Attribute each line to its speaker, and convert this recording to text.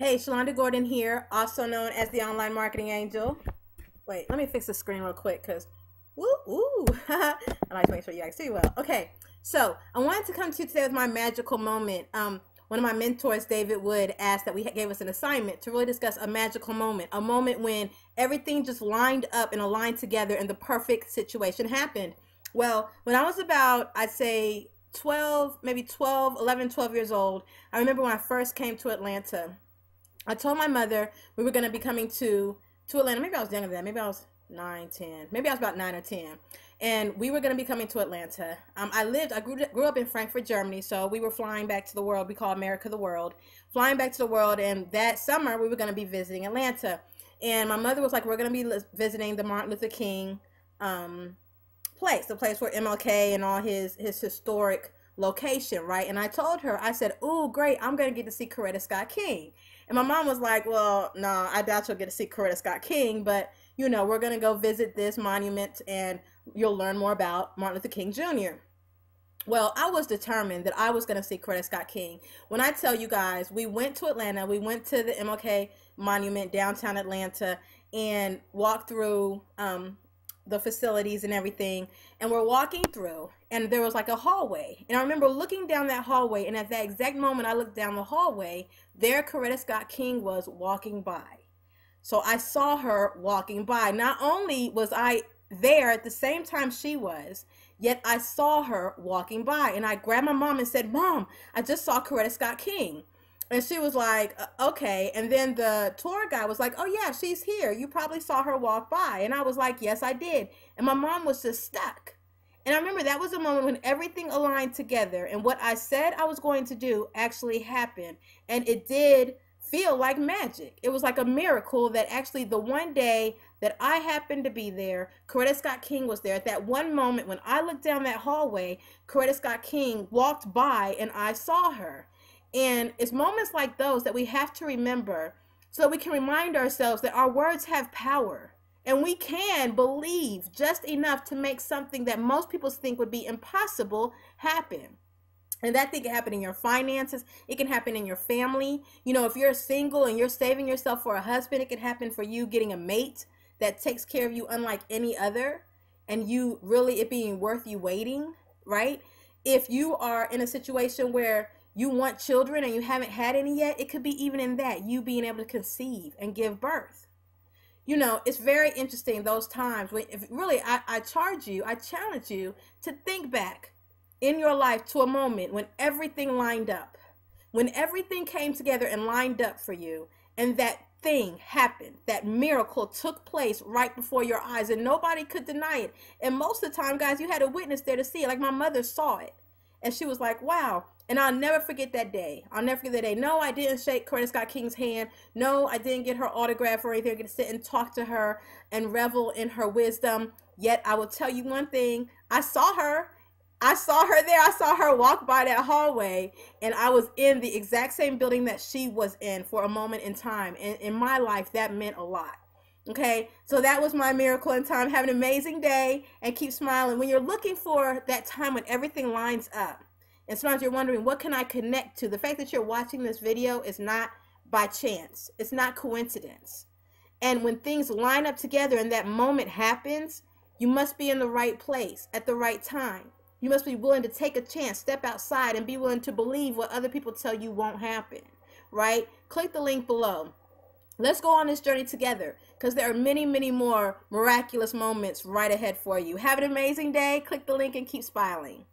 Speaker 1: Hey, Shalonda Gordon here, also known as the Online Marketing Angel. Wait, let me fix the screen real quick because, I like to make sure you guys see well. Okay, so I wanted to come to you today with my magical moment. One of my mentors, David Wood, asked that we gave us an assignment to really discuss a magical moment, a moment when everything just lined up and aligned together and the perfect situation happened. Well, when I was about, I'd say 12, maybe 12, 11, 12 years old, I remember when I first came to Atlanta. I told my mother we were going to be coming to Atlanta. Maybe I was younger than that. Maybe I was 9, 10. Maybe I was about 9 or 10. And we were going to be coming to Atlanta. I grew up in Frankfurt, Germany. So we were flying back to the world. We call America the world. Flying back to the world. And that summer, we were going to be visiting Atlanta. And my mother was like, we're going to be visiting the Martin Luther King place. The place where MLK and all his historic location, right? And I told her, I said, "Ooh, great, I'm going to get to see Coretta Scott King." And my mom was like, "Well, no, I doubt you'll get to see Coretta Scott King, but, you know, we're going to go visit this monument and you'll learn more about Martin Luther King Jr." Well, I was determined that I was going to see Coretta Scott King. When I tell you guys, we went to Atlanta, we went to the MLK monument, downtown Atlanta, and walked through the facilities and everything, and we're walking through, and there was like a hallway, and I remember looking down that hallway, and at that exact moment I looked down the hallway, there Coretta Scott King was walking by. So I saw her walking by. Not only was I there at the same time she was, yet I saw her walking by, and I grabbed my mom and said, "Mom, I just saw Coretta Scott King." And she was like, "Okay." And then the tour guy was like, "Oh yeah, she's here. You probably saw her walk by." And I was like, "Yes, I did." And my mom was just stuck. And I remember that was a moment when everything aligned together and what I said I was going to do actually happened. And it did feel like magic. It was like a miracle that actually the one day that I happened to be there, Coretta Scott King was there. At that one moment when I looked down that hallway, Coretta Scott King walked by and I saw her. And it's moments like those that we have to remember so that we can remind ourselves that our words have power and we can believe just enough to make something that most people think would be impossible happen. And that thing can happen in your finances. It can happen in your family. You know, if you're single and you're saving yourself for a husband, it can happen for you getting a mate that takes care of you unlike any other, and you really it being worth you waiting, right? If you are in a situation where you want children and you haven't had any yet, it could be even in that, you being able to conceive and give birth. You know, it's very interesting those times when, if really, I challenge you to think back in your life to a moment when everything lined up, when everything came together and lined up for you, and that thing happened, that miracle took place right before your eyes, and nobody could deny it. And most of the time, guys, you had a witness there to see it. Like my mother saw it, and she was like, "Wow." And I'll never forget that day. I'll never forget that day. No, I didn't shake Coretta Scott King's hand. No, I didn't get her autograph or anything. I get to sit and talk to her and revel in her wisdom. Yet I will tell you one thing. I saw her. I saw her there. I saw her walk by that hallway, and I was in the exact same building that she was in for a moment in time. And in my life, that meant a lot. Okay, so that was my miracle in time. Have an amazing day and keep smiling. When you're looking for that time when everything lines up, and sometimes you're wondering, what can I connect to? The fact that you're watching this video is not by chance. It's not coincidence. And when things line up together and that moment happens, you must be in the right place at the right time. You must be willing to take a chance, step outside, and be willing to believe what other people tell you won't happen, right? Click the link below. Let's go on this journey together because there are many, many more miraculous moments right ahead for you. Have an amazing day. Click the link and keep smiling.